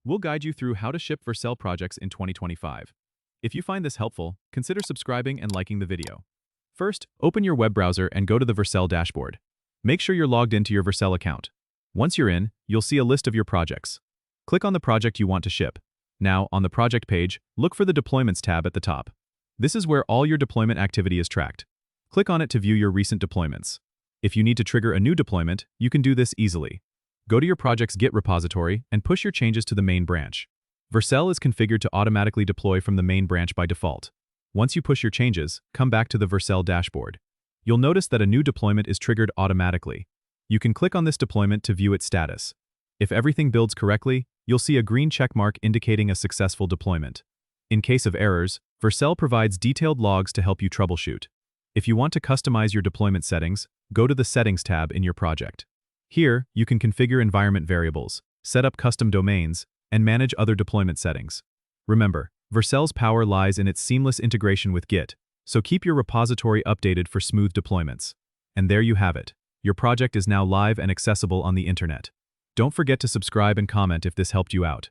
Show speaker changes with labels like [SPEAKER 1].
[SPEAKER 1] We'll guide you through how to ship Vercel projects in 2025. If you find this helpful, consider subscribing and liking the video. First, open your web browser and go to the Vercel dashboard. Make sure you're logged into your Vercel account. Once you're in, you'll see a list of your projects. Click on the project you want to ship. Now, on the project page, look for the Deployments tab at the top. This is where all your deployment activity is tracked. Click on it to view your recent deployments. If you need to trigger a new deployment, you can do this easily. Go to your project's Git repository and push your changes to the main branch. Vercel is configured to automatically deploy from the main branch by default. Once you push your changes, come back to the Vercel dashboard. You'll notice that a new deployment is triggered automatically. You can click on this deployment to view its status. If everything builds correctly, you'll see a green check mark indicating a successful deployment. In case of errors, Vercel provides detailed logs to help you troubleshoot. If you want to customize your deployment settings, go to the Settings tab in your project. Here, you can configure environment variables, set up custom domains, and manage other deployment settings. Remember, Vercel's power lies in its seamless integration with Git, so keep your repository updated for smooth deployments. And there you have it. Your project is now live and accessible on the internet. Don't forget to subscribe and comment if this helped you out.